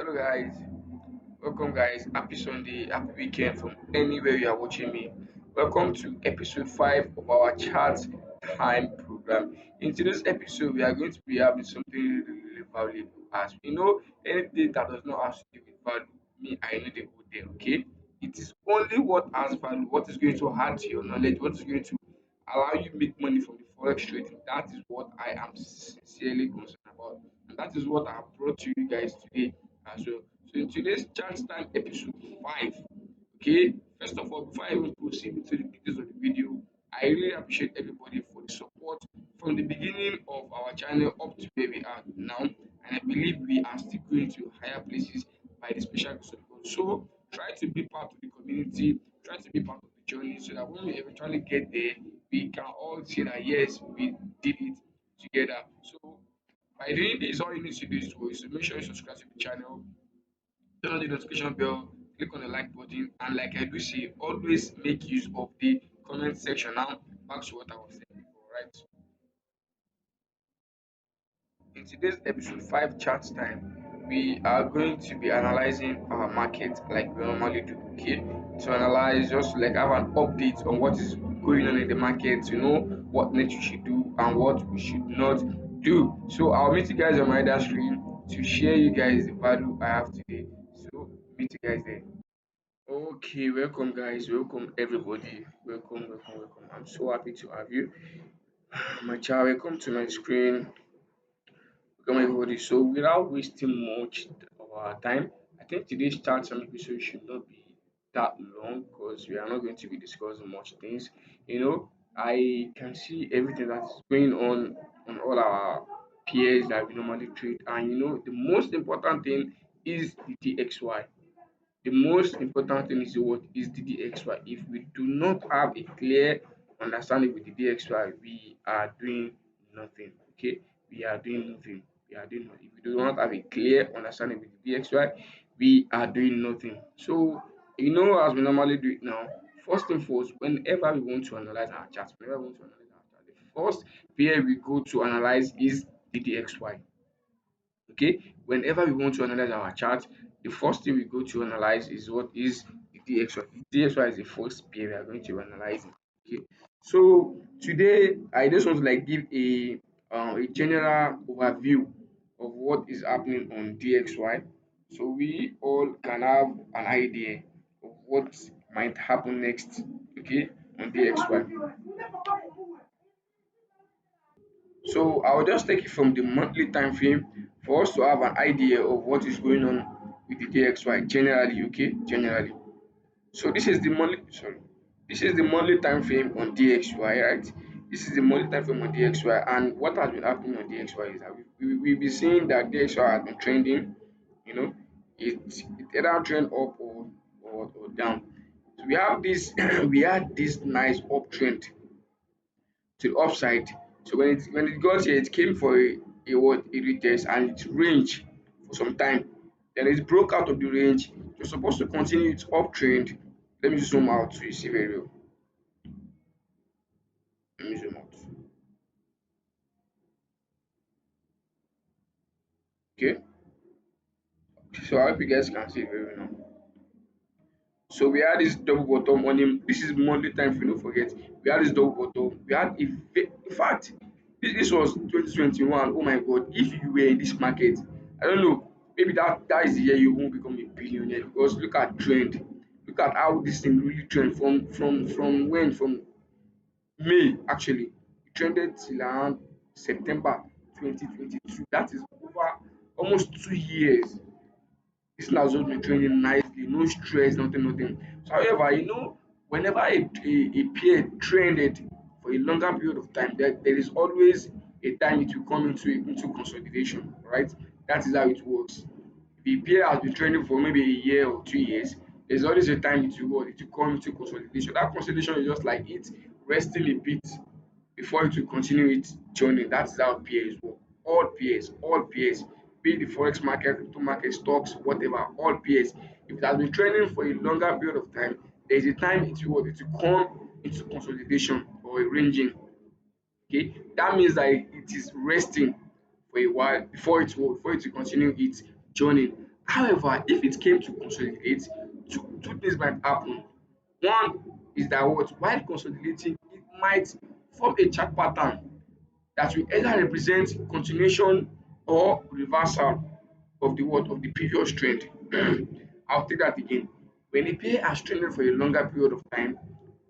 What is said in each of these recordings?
Hello guys, welcome guys. Happy Sunday, happy weekend from anywhere you are watching me. Welcome to episode 5 of our chat time program. In today's episode, we are going to be having something really valuable. As we know, anything that does not have to do with value, me, I know they go there, okay? It is only what has value, what is going to add to your knowledge, what is going to allow you make money from the forex trading. That is what I am sincerely concerned about, and that is what I have brought to you guys today as well. So in today's chance time episode 5, okay, first of all, before I even proceed into the details of the video, I really appreciate everybody for the support from the beginning of our channel up to where we are now, and I believe we are still going to higher places by the special grace of God. So try to be part of the community, try to be part of the journey, so that when we eventually get there, we can all say that yes, we did it together. So by doing this, all you need to do is to make sure you subscribe to the channel, turn on the notification bell, click on the like button, and like I do say, always make use of the comment section. Now, back to what I was saying before, right? In today's episode 5 chat time, we are going to be analyzing our market like we normally do. Okay, to analyze, just like have an update on what is going on in the market, to know what next we should do and what we should not do. So I'll meet you guys on my other screen to share you guys the value I have today. So meet you guys there. Okay, welcome guys, welcome everybody, welcome. I'm so happy to have you. My child, welcome to my screen. Welcome everybody. So without wasting much of our time, I think today's chat some episode should not be that long because we are not going to be discussing much things. I can see everything that is going on all our peers that we normally trade, and the most important thing is the DXY. The most important thing is what is the DXY. If we do not have a clear understanding with the DXY, we are doing nothing. Okay, we are doing nothing. We are doing nothing. If we do not have a clear understanding with the DXY, we are doing nothing. So as we normally do it now. First thing first, whenever we want to analyze our charts, the first pair we go to analyze is the DXY. Okay, whenever we want to analyze our chart, the first thing we go to analyze is what is the DXY. DXY is the first pair we are going to analyze. Okay, so today I just want to like give a general overview of what is happening on DXY, so we all can have an idea of what might happen next. Okay, on DXY. So I'll just take it from the monthly time frame for us to have an idea of what is going on with the DXY generally, okay? Generally. So this is the monthly time frame on DXY, right? This is the monthly time frame on DXY, and what has been happening on DXY is that we've been seeing that DXY has been trending, you know, it either trend up or down. So we have this we had this nice uptrend to the upside. So when it got here, it came for a retest, and it ranged for some time. Then it broke out of the range. It was supposed to continue its uptrend. Let me zoom out so you see very well. Let me zoom out. Okay. So I hope you guys can see it very well now. So we had this double bottom on him. This is monthly time frame, don't forget. We had this double bottom. We had in fact, this was 2021. Oh my god, if you were in this market, I don't know, maybe that is the year you won't become a billionaire, because look at trend. Look at how this thing really trend from when, from May actually. It trended till around September 2022. That is over almost 2 years. This thing has just been trending nicely, no stress, nothing. So however, whenever a pair trended for a longer period of time, there is always a time it will come into consolidation, right? That is how it works. If a pair has been trending for maybe a year or 2 years, there's always a time it will come into consolidation. That consolidation is just like it resting a bit before it will continue its journey. That is how peers work. All peers, be it the forex market, crypto market, stocks, whatever, all peers. If it has been trending for a longer period of time, there is a time it will come into consolidation or a ranging. Okay, that means that it is resting for a while before it will continue its journey. However, if it came to consolidate, two things might happen. One is that what while consolidating, it might form a chart pattern that will either represent continuation or reversal of the what of the previous trend. I'll take that again. When a pair has trended for a longer period of time,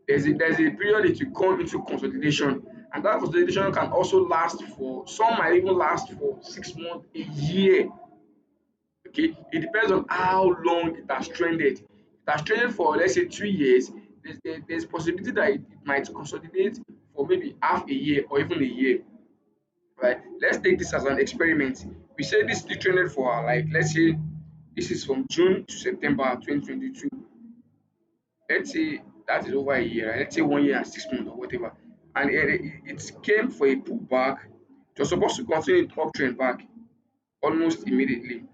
there's a period it will come into consolidation, and that consolidation can also last for some might even last for 6 months, a year. Okay, it depends on how long it has trended. If it has trended for let's say 2 years, there's possibility that it might consolidate for maybe half a year or even a year, right? Let's take this as an experiment. We say this is trended for like let's say this is from June to September 2022. Let's say that is over a year, right? Let's say 1 year and 6 months or whatever. And it came for a pullback. It was supposed to continue its uptrend back almost immediately.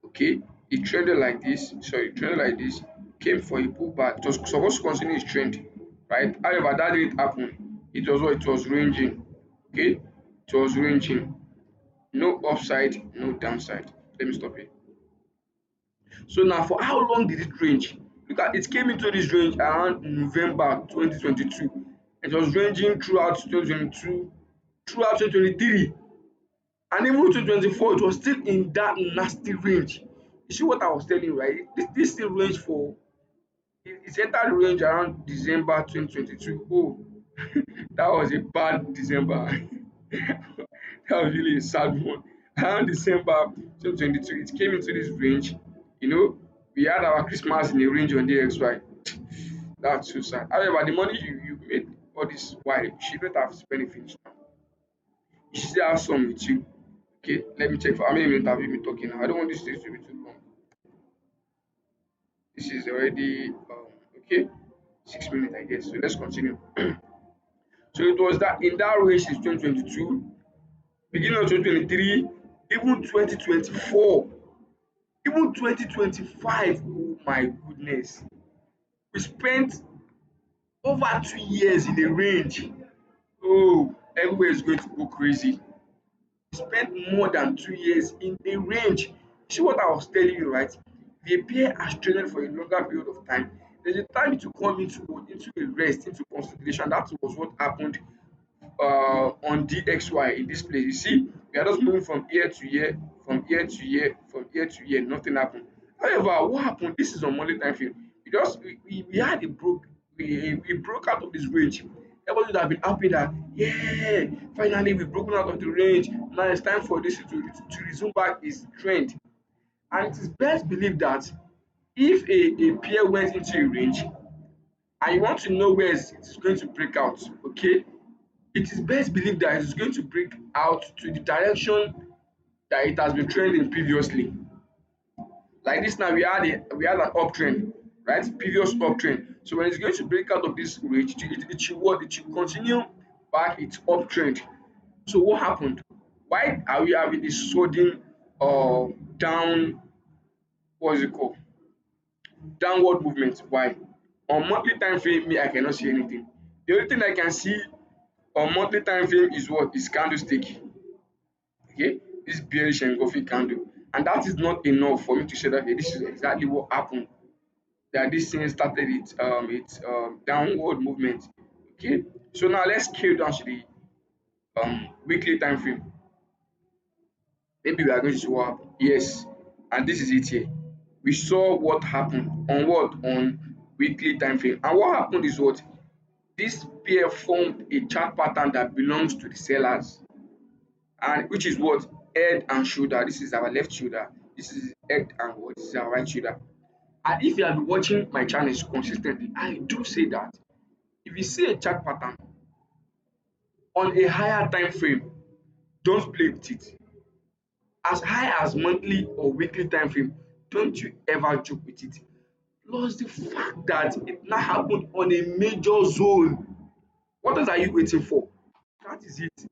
Okay, it trended like this. Sorry, it trended like this. Came for a pullback. It was supposed to continue its trend, right? However, that didn't happen. It was what it was ranging. Okay, it was ranging. No upside, no downside. Let me stop it. So now for how long did it range? Look at it came into this range around November 2022. It was ranging throughout 2022, throughout 2023, and even 2024 it was still in that nasty range. You see what I was telling you, right? This still range for it entered the range around December 2022. Oh, that was a bad December. That was really a sad one. Around December 2022, it came into this range. You know, we had our Christmas in a range on DXY. That's so sad. However, the money you made all this while, you shouldn't have spent it finished now. You should still have some with you. Okay, let me check for how many minutes have you been talking now. I don't want this thing to be too long. This is already okay, 6 minutes, I guess. So let's continue. So it was that in that range since 2022, beginning of 2023, even 2024, even 2025. Oh my goodness. We spent over 2 years in a range. Oh, everywhere is going to go crazy. We spent more than 2 years in a range. See what I was telling you, right? The pair has traded for a longer period of time. There's a time to come into a rest, into consolidation. That was what happened on DXY in this place. You see, we are just moving from year to year, from year to year, from year to year, nothing happened. However, what happened? This is on Monday time frame. We had a we broke out of this range. Everybody would have been happy that yeah, finally we've broken out of the range. Now it's time for this to resume back its trend. And it is best believed that if a pair went into a range and you want to know where it's going to break out, okay, it is best believed that it is going to break out to the direction that it has been trending previously. Like this now, we had an uptrend, right? Previous uptrend. So when it's going to break out of this range, it should what? It should continue back its uptrend. So what happened? Why are we having this sudden down? What's it called? Downward movement? Why? On monthly time frame, me I cannot see anything. The only thing I can see on monthly time frame is what is candlestick. Okay, this bearish engulfing candle, and that is not enough for me to say that okay, this is exactly what happened, that this thing started its downward movement. Okay, so now let's scale down to the weekly time frame. Maybe we are going to see what happened. Yes, and this is it here. We saw what happened on what on weekly time frame, and what happened is what this pair formed a chart pattern that belongs to the sellers, and which is what head and shoulder. This is our left shoulder, this is head and what this is our right shoulder. And if you have been watching my channels consistently, I do say that if you see a chart pattern on a higher time frame, don't play with it. As high as monthly or weekly time frame, don't you ever joke with it. Plus the fact that it now happened on a major zone, what else are you waiting for? That is it.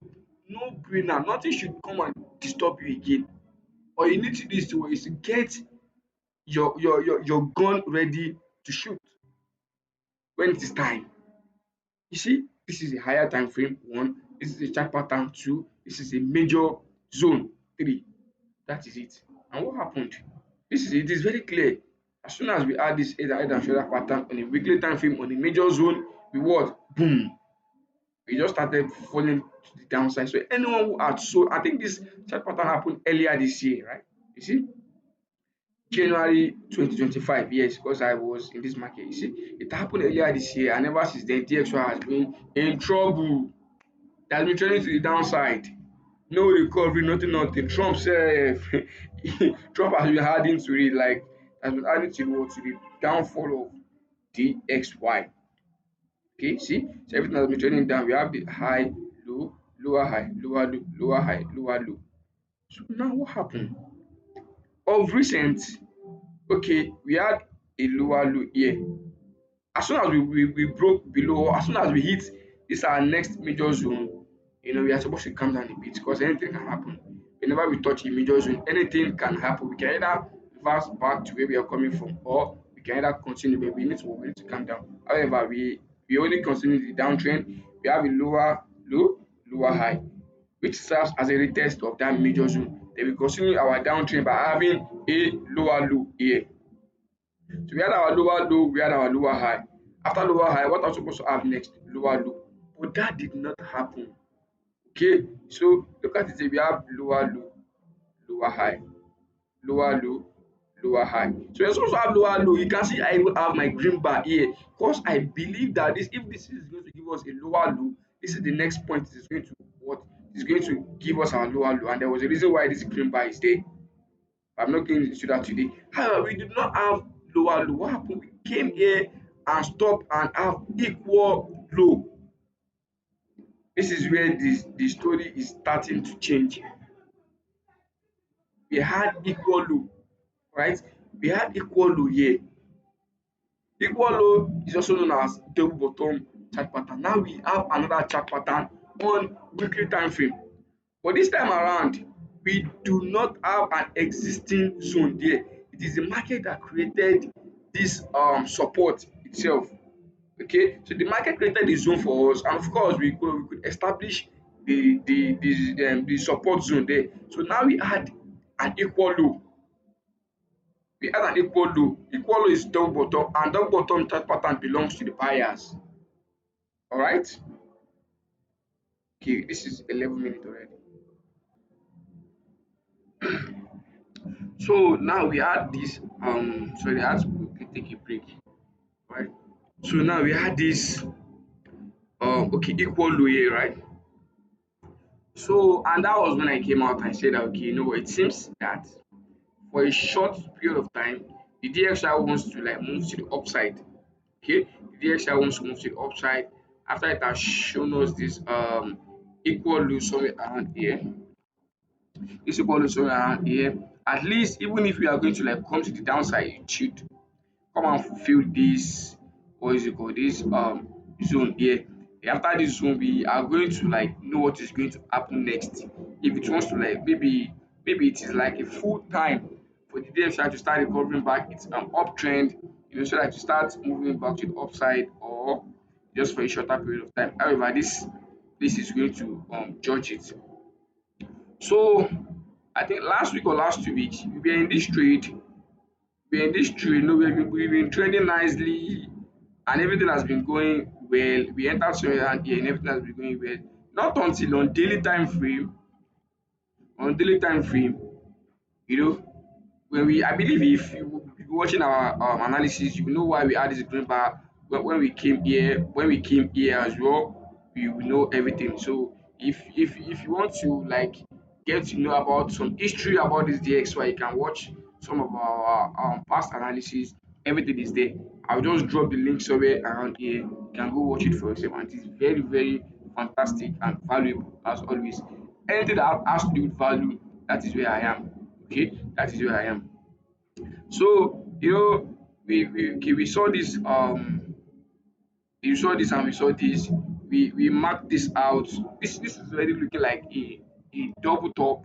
No brainer, nothing should come and disturb you again. All you need to do is to get your gun ready to shoot when it is time. You see, this is a higher time frame, one. This is a chart pattern, two. This is a major zone, three. That is it. And what happened? It is very clear. As soon as we add this head and shoulder pattern on a weekly time frame on a major zone, we what? Boom. We just started falling to the downside. So anyone who had sold, I think this chart pattern happened earlier this year, right? You see, January 2025, yes, because I was in this market. You see, it happened earlier this year, and ever since then, DXY has been in trouble. It has been trending to the downside. No recovery, nothing, nothing. Trump said Trump has been adding to it, like has been adding to the downfall of DXY. Okay, see, so everything has been trending down. We have the high, low, lower high, lower low, lower high, lower low. So now what happened? Of recent, okay, we had a lower low here. As soon as we broke below, as soon as we hit this our next major zone, we are supposed to calm down a bit because anything can happen. Whenever we touch a major zone, anything can happen. We can either reverse back to where we are coming from, or we can either continue, but we need to calm down. However, we only continue the downtrend. We have a lower low, lower high, which serves as a retest of that major zone. Then we continue our downtrend by having a lower low here. So we had our lower low, we had our lower high. After lower high, what are we supposed to have next? Lower low. But that did not happen. Okay, so look at it. We have lower low, lower high, lower low, lower high. So you're supposed to have lower low. You can see I even have my green bar here because I believe that this, if this is going to give us a lower low, this is the next point. It is going to what is going to give us our lower low, and there was a reason why this green bar is there. I'm not going into that today. However, we did not have lower low. What happened? We came here and stopped and have equal low. This is where the story is starting to change. We had equal low, right? We had equal low here. Equal low is also known as double bottom chart pattern. Now we have another chart pattern on weekly time frame. But this time around, we do not have an existing zone there. It is the market that created this support itself. Okay, so the market created the zone for us, and of course, we could establish the support zone there. So now we had an equal low. We had an equal low. Equal low is double bottom, and double bottom chart pattern belongs to the buyers. All right. Okay, this is 11 minutes already. So now we had this sorry, I had to quickly take a break, right? So now we had this okay, equal low here, right? So and that was when I came out and said that, okay, it seems that for a short period of time the DXY wants to like move to the upside. Okay, the DXY wants to move to the upside after it has shown us this equal low somewhere around here. This equal low somewhere around here. At least even if we are going to like come to the downside, it should come and fulfill this, what is it called, this zone here. After this zone we are going to like know what is going to happen next. If it wants to like maybe it is like a full time for the DXY to start recovering back its uptrend, so that to start moving back to the upside, or just for a shorter period of time. However, this is going to judge it. So I think last week or last 2 weeks we were in this trade. We've been trending nicely, and everything has been going well. We entered somewhere around here and everything has been going well. Not until on daily time frame, you know, when we I believe if you watching our analysis, you know why we had this green bar when we came here. When we came here as well, we will know everything. So if you want to like get to know about some history about this DXY, you can watch some of our past analysis. Everything is there. I'll just drop the link somewhere around here. You can go watch it for yourself, and it's very very fantastic and valuable as always. Anything that has to do with value, that is where I am. Okay, that is where I am. So we saw this and we saw this. We marked this out. This is already looking like a double top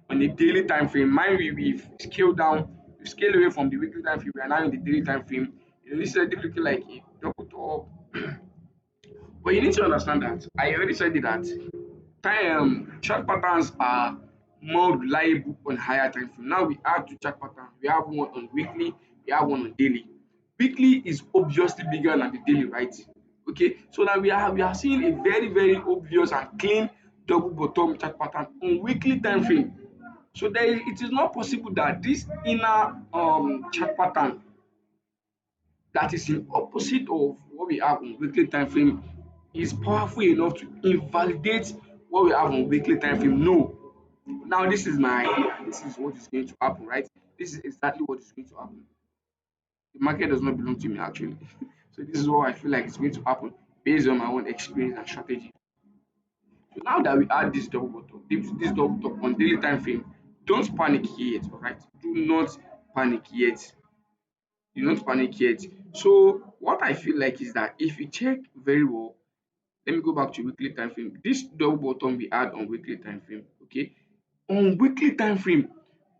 on a daily time frame. Mind we've scaled down, we scaled away from the weekly time frame. We are now in the daily time frame. This is already looking like a double top. But you need to understand that I already said it that time chart patterns are more reliable on higher time frame. Now we add two chart patterns. We have one on weekly, we have one on daily. Weekly is obviously bigger than the daily, right? Okay, so now we are seeing a very obvious and clean double bottom chart pattern on weekly time frame. So it is not possible that this inner chart pattern that is in opposite of what we have on weekly time frame is powerful enough to invalidate what we have on weekly time frame. No. Now this is my idea. This is what is going to happen, right? This is exactly what is going to happen. The market does not belong to me actually. So this is what I feel like is going to happen based on my own experience and strategy. So now that we add this double bottom, this double top on daily time frame, don't panic yet, all right? Do not panic yet. Do not panic yet. So what I feel like is that if you check very well, let me go back to weekly time frame. This double bottom we add on weekly time frame, okay? On weekly time frame,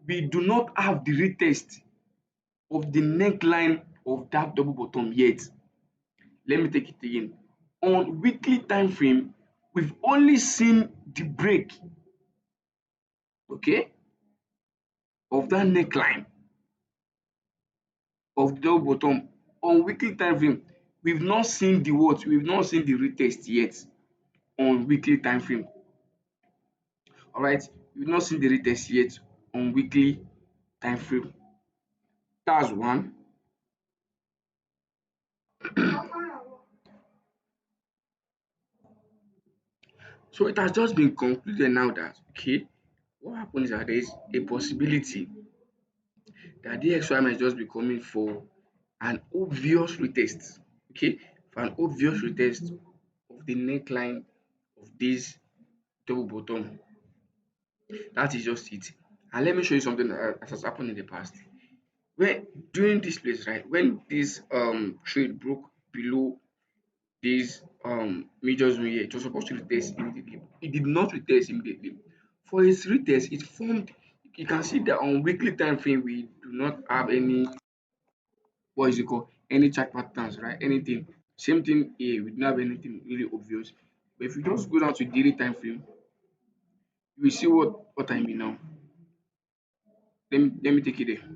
we do not have the retest of the neckline of that double bottom yet. Let me take it again. On weekly time frame, we've only seen the break, okay, of that neckline of the double bottom. On weekly time frame, we've not seen the what? We've not seen the retest yet on weekly time frame. All right, we've not seen the retest yet on weekly time frame. That's one. So it has just been concluded now that okay, what happens is that there is a possibility that DXY might just be coming for an obvious retest, okay, for an obvious retest of the neckline of this double bottom. That is just it. And let me show you something that has happened in the past. When during this place, right, when this trade broke below this major zone here, it was supposed to retest immediately. It did not retest immediately. For its retest, it formed. You can see that on weekly time frame we do not have any what is it called, any chart patterns, right? Anything. Same thing here. We don't have anything really obvious. But if you just go down to daily time frame, you will see what I mean now. Let me take it there.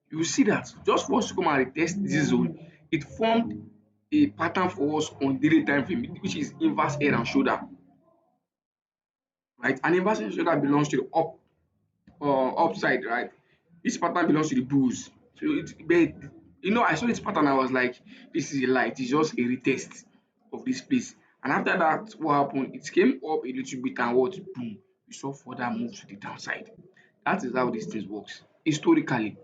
You will see that just for us to come and retest this zone, it formed a pattern for us on daily time frame, which is inverse head and shoulder, right? And inverse head and shoulder belongs to the upside, right? This pattern belongs to the bulls. So but I saw this pattern. I was like, this is a lie. It's just a retest of this place. And after that, what happened? It came up a little bit and what? Boom. We saw further move to the downside. That is how these things works historically.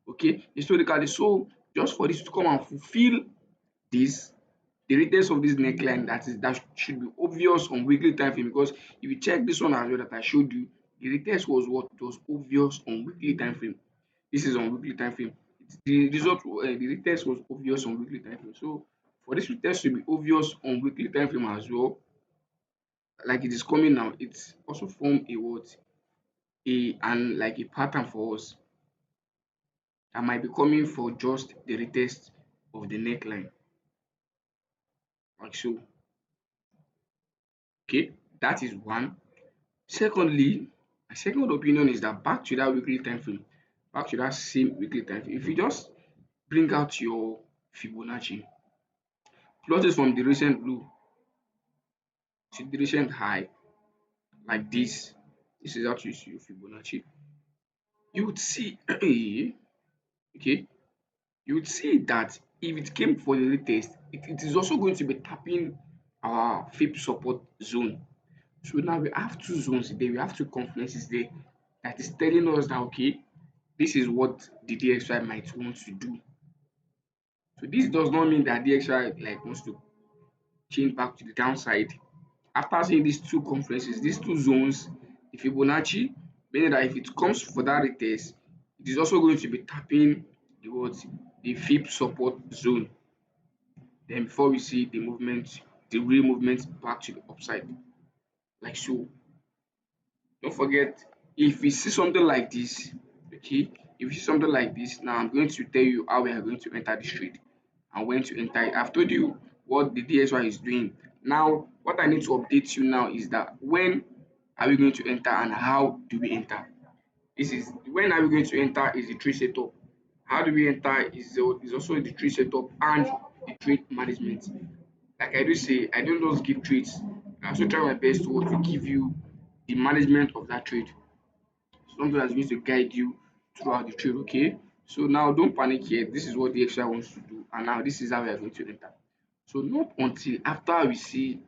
Okay, historically. So just for this to come and fulfill this, the radius of this neckline, that should be obvious on weekly time frame, because if you check this one as well that I showed you, the radius was what? It was obvious on weekly time frame. This is on weekly time frame. The result, the retest was obvious on weekly time frame. So for this retest to be obvious on weekly time frame as well, like it is coming now, it's also form a what? And like a pattern for us that might be coming for just the retest of the neckline, like so. Okay, that is one. Secondly, my second opinion is that back to that weekly time frame, back to that same weekly time frame. If you just bring out your Fibonacci, plot it from the recent low to the recent high, like this. This is how to use your Fibonacci. You would see, okay, you would see that if it came for the retest, it is also going to be tapping our FIP support zone. So now we have two zones there, we have two confluences there that is telling us that okay, this is what the DXY might want to do. So this does not mean that DXY like wants to change back to the downside. After seeing these two confluences, these two zones, the Fibonacci, meaning that if it comes for that retest, it is also going to be tapping the what? The FIP support zone. Then before we see the movement, the real movement back to the upside, like so. Don't forget, if we see something like this, okay, if you see something like this, now I'm going to tell you how we are going to enter this trade and when to enter it. I've told you what the DXY is doing. Now, what I need to update you now is that when are we going to enter and how do we enter? This is when are we going to enter is the trade setup. How do we enter is also the trade setup and the trade management. Like I do say, I don't just give trades. I also try my best to give you the management of that trade. Something that's going to guide you throughout the trade. Okay. So now don't panic yet. This is what the DXY wants to do, and now this is how we are going to enter. So not until after we see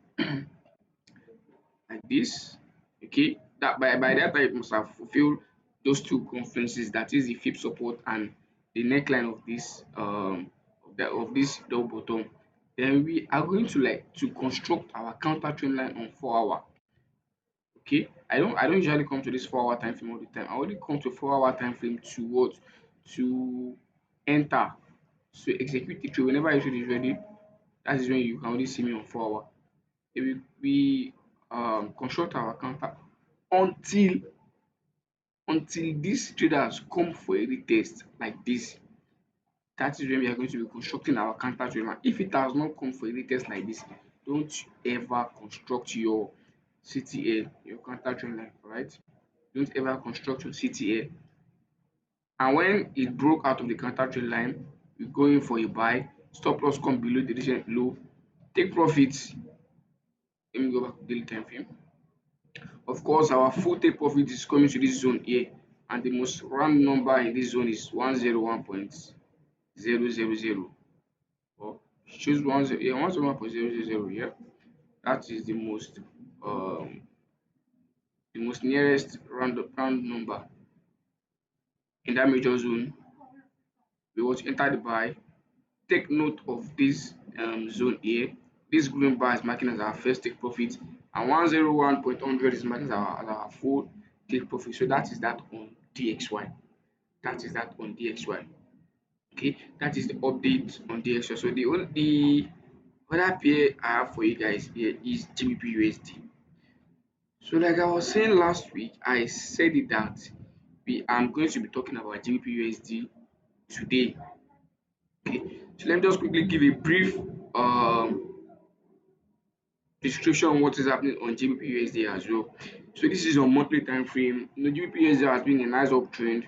like this, okay, that by that time it must have fulfilled those two conferences, that is the fib support and the neckline of this of this double bottom. Then we are going to like to construct our counter trend line on 4 hour. Okay, I don't usually come to this 4 hour time frame all the time. I only come to 4 hour time frame to what, to enter, to execute the trade whenever your trade is ready. That is when you can only see me on 4 hour. We construct our counter until these traders come for a retest like this. That is when we are going to be constructing our counter trade line. If it has not come for a retest like this, don't ever construct your CTL, your counter trend line, right? Don't ever construct your CTL. And when it broke out of the counter trend line, we go in for a buy. Stop loss come below the recent low. Take profits. Let me go back to daily time frame. Of course, our full take profit is coming to this zone here, and the most round number in this zone is 101.000. Or choose 10, yeah, 101.000. Yeah, that is the most nearest round number in that major zone. We want to enter the buy. Take note of this zone here. This green bar is marking as our first take profit, and 101.100 is marking as our full take profit. So that is that on DXY. That is that on DXY. Okay, that is the update on DXY. So the other pair I have for you guys here is GBPUSD. So like I was saying last week, I said it that we am going to be talking about GBPUSD today. Okay, so let me just quickly give a brief description on what is happening on GBPUSD as well. So this is on monthly time frame. You know, GBPUSD has been a nice uptrend,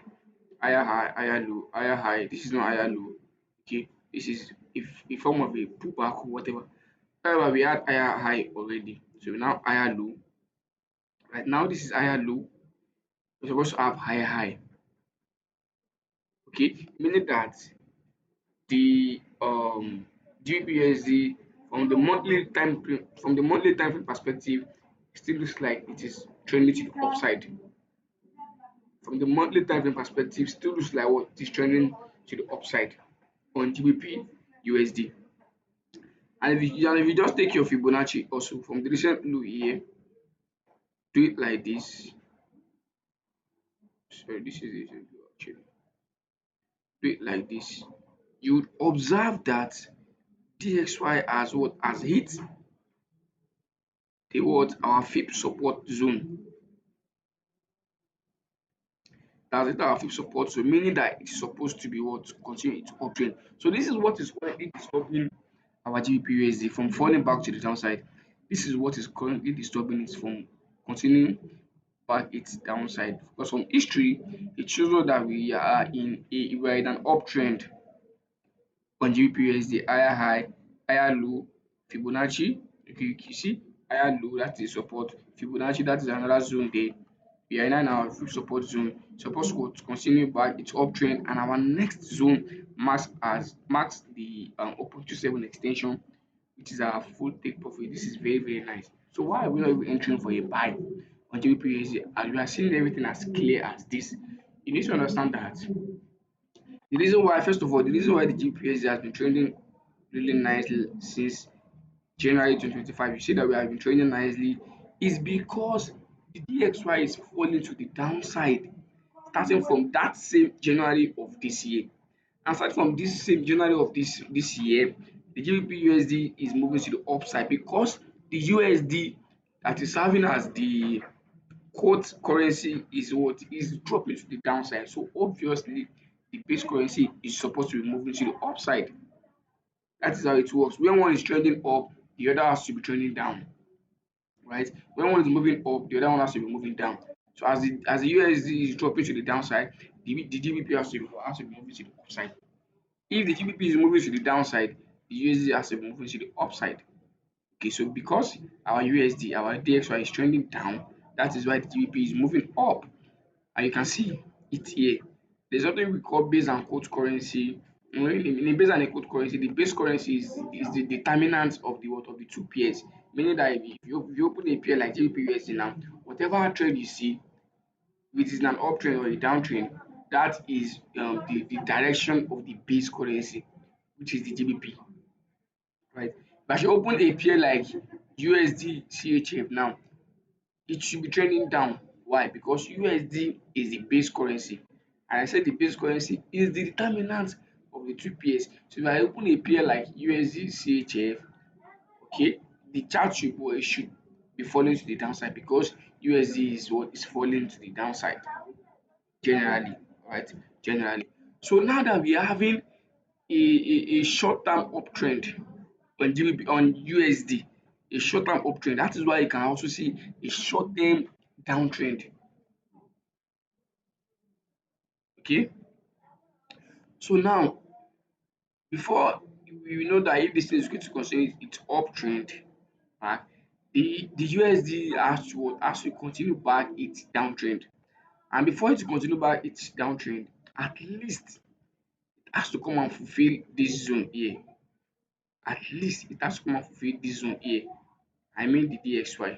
higher high, higher low, higher high. This is not higher low. Okay, this is if a form of a pullback or whatever. However, we had higher high already, so now higher low. Right now, this is higher low. We're supposed to have higher high. Okay, meaning that the GBPUSD from the monthly time frame perspective, still looks like it is trending to the upside. From the monthly time frame perspective, still looks like what is trending to the upside on GBP USD. And if you just take your Fibonacci also from the recent low here, do it like this. Sorry, this is the recent low actually. Do it like this. You would observe that DXY has what has hit the what our fib support zone. That's it, our fib support zone, meaning that it's supposed to be what continue its uptrend. So this is what is currently disturbing our GBP from falling back to the downside. This is what is currently disturbing it from continuing back its downside. Because from history, it shows us that we are in an uptrend on GBP higher high, higher low, Fibonacci. Okay, you see higher low, that is support. Fibonacci, that is another zone there. We are in our full support zone. Supposed to continue back its uptrend, and our next zone marks the open 27 extension, which is our full take profit. This is very very nice. So why are we not even entering for a buy on GBP as we are seeing everything as clear as this? You need to understand that the reason why, first of all, the reason why the GPSD has been trending really nicely since January 2025, you see that we have been trending nicely, is because the DXY is falling to the downside starting from that same January of this year. And starting from this same January of this year, the GBP USD is moving to the upside because the USD that is serving as the quote currency is what is dropping to the downside. So obviously the base currency is supposed to be moving to the upside. That is how it works. When one is trending up, the other has to be trending down. right? When one is moving up, the other one has to be moving down. So as the USD is dropping to the downside, the GBP has to be moving to the upside. If the GBP is moving to the downside, the USD has to be moving to the upside. Okay, so because our USD, our DXY is trending down, that is why the GBP is moving up. And you can see it here. There's something we call base and quote currency. In a base and a quote currency, the base currency is the determinant of the what of the two pairs. Meaning that if you open a pair like GBP USD now, whatever trade you see, if it is an uptrend or a downtrend, that is the direction of the base currency, which is the GBP, right? But if you open a pair like USD CHF now, it should be trending down. Why? Because USD is the base currency. And I said the base currency is the determinant of the two pairs. So if I open a pair like USD CHF, okay, the chart should be falling to the downside because USD is what is falling to the downside generally, right? Generally. So now that we are having a short-term uptrend on GBP on USD, a short-term uptrend, that is why you can also see a short-term downtrend. Okay, so now before we know that if this thing is going to continue its uptrend, right, the USD has to continue back its downtrend, and before it continue back its downtrend, at least it has to come and fulfill this zone here. At least it has to come and fulfill this zone here. I mean the DXY.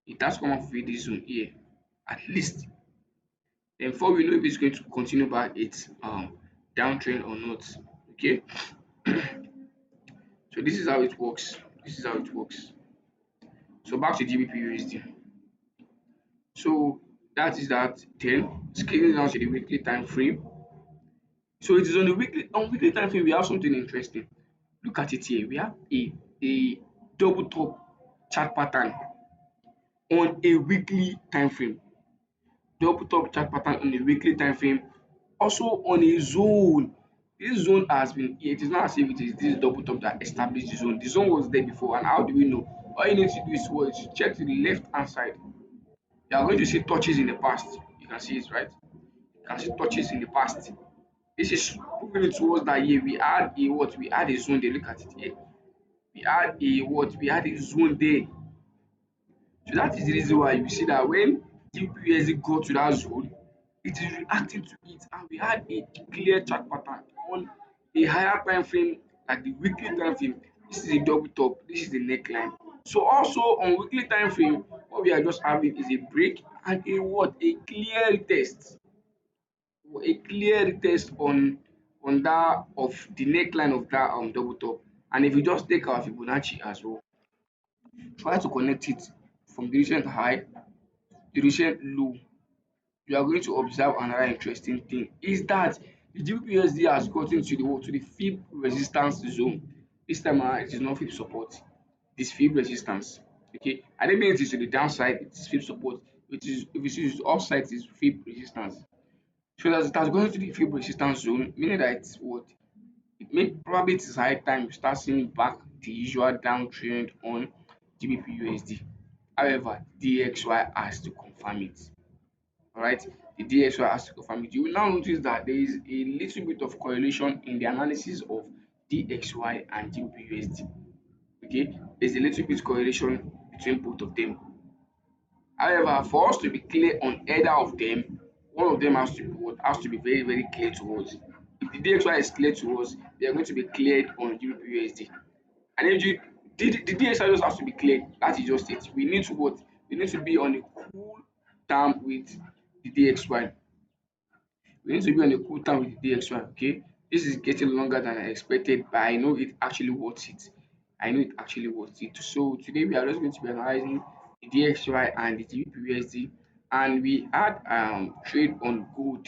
It has to come and fulfill this zone here. At least. Then before we know if it's going to continue back its downtrend or not. Okay. So this is how it works. This is how it works. So back to GBP USD. So that is that. Then scaling down to the weekly time frame. So it is on weekly time frame we have something interesting. Look at it here. We have a double top chart pattern on a weekly time frame. Double top chart pattern on a weekly time frame. Also on a zone. This zone has been here. It is not as if it is this double top that established the zone. The zone was there before, and how do we know? All you need to do is what? Check to the left hand side. You are going to see touches in the past. You can see it, right? You can see touches in the past. This is proving it to us that here we had a what? We had a zone there. Look at it here. We had a what? We had a zone there. So that is the reason why you see that when GPUSD got to that zone, it is reacting to it, and we had a clear chart pattern on a higher time frame, like the weekly time frame. This is a double top, this is the neckline. So also on weekly time frame, what we are just having is a break and a what? A clear test, on that of the neckline of that double top. And if you just take our Fibonacci as well, try to connect it from the recent high, the recent low, you are going to observe another interesting thing is that the GBPUSD has gotten to the fib resistance zone. This time around, it is not fib support, it is fib resistance. Okay, I don't mean it is to the downside, it is fib support. It is if it is upside, it is fib resistance. So that it has gone to the fib resistance zone, meaning that it's what it may probably it is high time you start seeing back the usual downtrend on GBPUSD. However, DXY has to confirm it. Alright, the DXY has to confirm it. You will now notice that there is a little bit of correlation in the analysis of DXY and GBPUSD. Okay, there's a little bit correlation between both of them. However, for us to be clear on either of them, one of them has to be very, very clear to us. If the DXY is clear to us, they are going to be cleared on GBPUSD. And if the DXY just has to be cleared, that is just it. We need to what? We need to be on a cool term with the DXY. We need to be on a cool time with the DXY. Okay, this is getting longer than I expected, but I know it actually worth it. I know it actually worth it. So today we are just going to be analyzing the DXY and the GBPUSD, and we had trade on gold.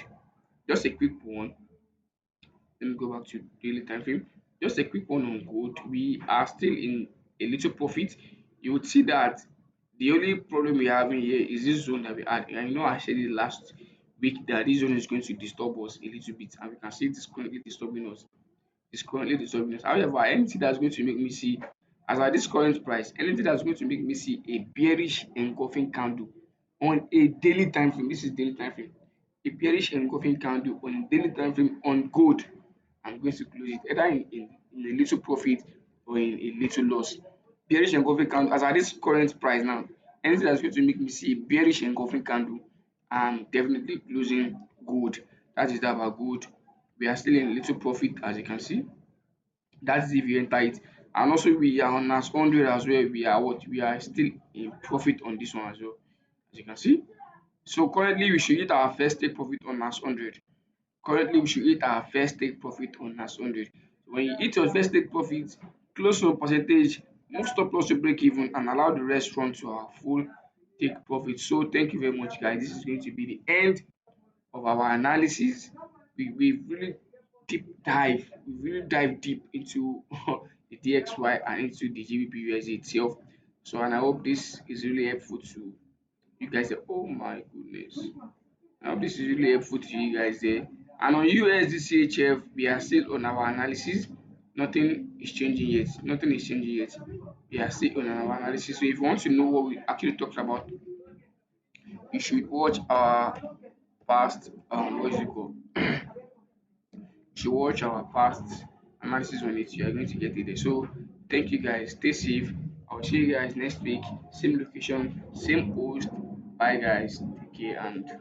Just a quick one. Let me go back to daily time frame. Just a quick one on gold. We are still in a little profit. You would see that the only problem we have in here is this zone that we had. And I said it last week that this zone is going to disturb us a little bit, and we can see it is currently disturbing us. It's currently disturbing us. However, anything that's going to make me see As at this current price, anything that's going to make me see a bearish engulfing candle on a daily time frame, this is daily time frame, a bearish engulfing candle on a daily time frame on gold, I'm going to close it either in a little profit or in a little loss. Bearish engulfing candle, as at this current price now, anything that's going to make me see a bearish engulfing candle, I'm definitely closing gold. That is that about gold. We are still in little profit, as you can see. That is if you enter it. And also we are on as 100 as well. We are what? We are still in profit on this one as well, as you can see. So currently we should hit our first take profit on as 100. Currently we should hit our first take profit on as 100. When you hit your first take profit, close some percentage, move stop loss to break even, and allow the rest run to our full take profit. So thank you very much, guys. This is going to be the end of our analysis. We really we really dive deep into the DXY and into the GBPUSD itself. So, and I hope this is really helpful to you guys. Oh my goodness! I hope this is really helpful to you guys there. And on USDCHF, we are still on our analysis. Nothing is changing yet. Nothing is changing yet. We are still on our analysis. So if you want to know what we actually talked about, you should watch our past what is it called? You should watch our past analysis on it. You are going to get it there. So thank you guys. Stay safe. I'll see you guys next week. Same location, same host. Bye guys. Take care and